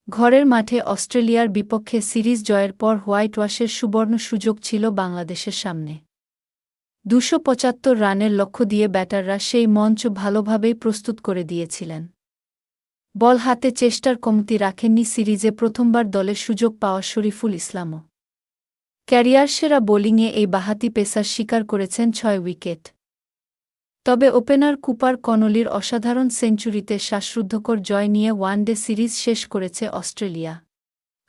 ঘরের মাঠে অস্ট্রেলিয়ার বিপক্ষে সিরিজ জয়ের পর হোয়াইট ওয়াশের সুবর্ণ সুযোগ ছিল বাংলাদেশের সামনে। ২৭৫ রানের লক্ষ্য দিয়ে ব্যাটাররা সেই মঞ্চ ভালোভাবেই প্রস্তুত করে দিয়েছিলেন। বল হাতে চেষ্টার কমতি রাখেননি সিরিজে প্রথমবার দলে সুযোগ পাওয়া শরীফুল ইসলামও। ক্যারিয়ার সেরা বোলিংয়ে এই বাঁহাতি পেসার শিকার করেছেন ৬ উইকেট। তবে ওপেনার কুপার কনলির অসাধারণ সেঞ্চুরিতে শ্বাসরুদ্ধকর জয় নিয়ে ওয়ানডে সিরিজ শেষ করেছে অস্ট্রেলিয়া।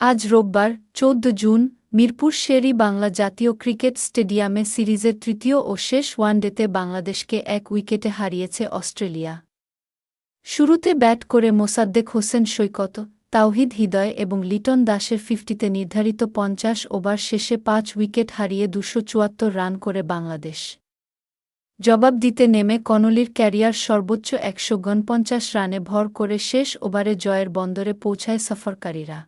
আজ রোববার ১৪ জুন মিরপুর শের-ই-বাংলা জাতীয় ক্রিকেট স্টেডিয়ামে সিরিজের তৃতীয় ও শেষ ওয়ানডেতে বাংলাদেশকে ১ উইকেটে হারিয়েছে অস্ট্রেলিয়া। শুরুতে ব্যাট করে মোসাদ্দেক হোসেন সৈকত, তাওহিদ হৃদয় এবং লিটন দাসের ৫০তে নির্ধারিত ৫০ ওভার শেষে ৫ উইকেট হারিয়ে ২৭৪ রান করে বাংলাদেশ। জবাব দিতে নেমে কনলির ক্যারিয়ার সর্বোচ্চ ১৪৯ রানে ভর করে শেষ ওভারে জয়ের বন্দরে পৌঁছায় সফরকারীরা।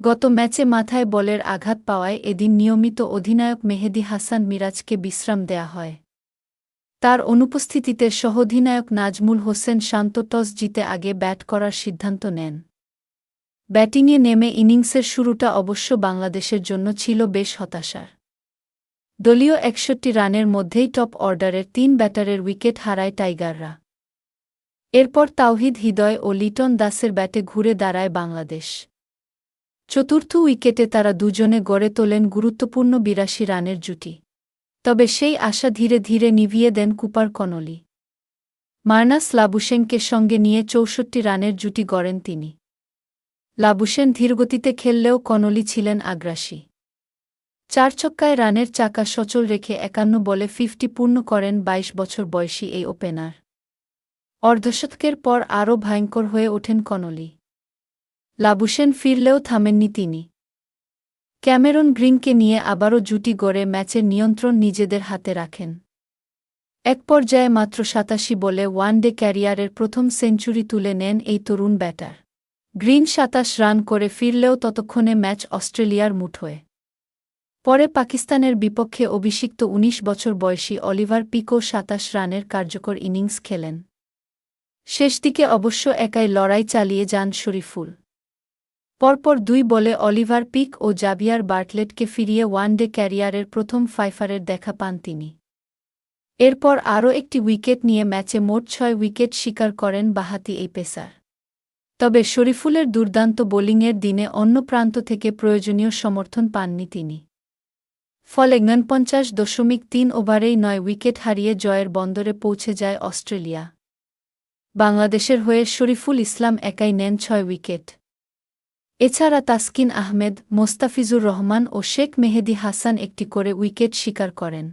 গত ম্যাচে মাথায় বলের আঘাত পাওয়ায় এদিন নিয়মিত অধিনায়ক মেহেদী হাসান মিরাজকে বিশ্রাম দেয়া হয়। তার অনুপস্থিতিতে সহ-অধিনায়ক নাজমুল হোসেন শান্ত টস জিতে আগে ব্যাট করার সিদ্ধান্ত নেন। ব্যাটিংয়ে নেমে ইনিংসের শুরুটা অবশ্য বাংলাদেশের জন্য ছিল বেশ হতাশার। দলীয় ৬১ রানের মধ্যেই টপ অর্ডারের ৩ ব্যাটারের উইকেট হারায় টাইগাররা। এরপর তাওহিদ হৃদয় ও লিটন দাসের ব্যাটে ঘুরে দাঁড়ায় বাংলাদেশ। চতুর্থ উইকেটে তারা দুজনে গড়ে তোলেন গুরুত্বপূর্ণ ৮২ রানের জুটি। তবে সেই আশা ধীরে ধীরে নিভিয়ে দেন কুপার কনলি। মার্নাস লাবুশেনকে সঙ্গে নিয়ে ৬৪ রানের জুটি গড়েন তিনি। লাবুশেন ধীরগতিতে খেললেও কনলি ছিলেন আগ্রাসী। ৪ ছক্কায় রানের চাকা সচল রেখে ৫১ বলে ৫০ পূর্ণ করেন ২২ বছর বয়সী এই ওপেনার। অর্ধশতকের পর আরও ভয়ঙ্কর হয়ে ওঠেন কনলি। লাবুশেন ফিরলেও থামেননি তিনি। ক্যামেরন গ্রিনকে নিয়ে আবারও জুটি গড়ে ম্যাচের নিয়ন্ত্রণ নিজেদের হাতে রাখেন। এক পর্যায়ে মাত্র ৮৭ বলে ওয়ানডে ক্যারিয়ারের প্রথম সেঞ্চুরি তুলে নেন এই তরুণ ব্যাটার। গ্রিন ২৭ রান করে ফিরলেও ততক্ষণে ম্যাচ অস্ট্রেলিয়ার মুঠোয়। পরে পাকিস্তানের বিপক্ষে অভিষিক্ত ১৯ বছর বয়সী অলিভার পিকও ২৭ রানের কার্যকর ইনিংস খেলেন। শেষদিকে অবশ্য একাই লড়াই চালিয়ে যান শরীফুল। পরপর ২ বলে অলিভার পিক ও জাভিয়ার বার্টলেটকে ফিরিয়ে ওয়ানডে ক্যারিয়ারের প্রথম ফাইফারের দেখা পান তিনি। এরপর আরও একটি উইকেট নিয়ে ম্যাচে মোট ৬ উইকেট শিকার করেন বাঁহাতি এই পেসার। তবে শরীফুলের দুর্দান্ত বোলিংয়ের দিনে অন্য প্রান্ত থেকে প্রয়োজনীয় সমর্থন পাননি তিনি। ফলে ৪৯.৩ ওভারেই ৯ উইকেট হারিয়ে জয়ের বন্দরে পৌঁছে যায় অস্ট্রেলিয়া। বাংলাদেশের হয়ে শরীফুল ইসলাম একাই নেন ৬ উইকেট। এছাড়া তাসকিন আহমেদ, মোস্তাফিজুর রহমান ও শেখ মেহেদী হাসান একটি করে উইকেট শিকার করেন।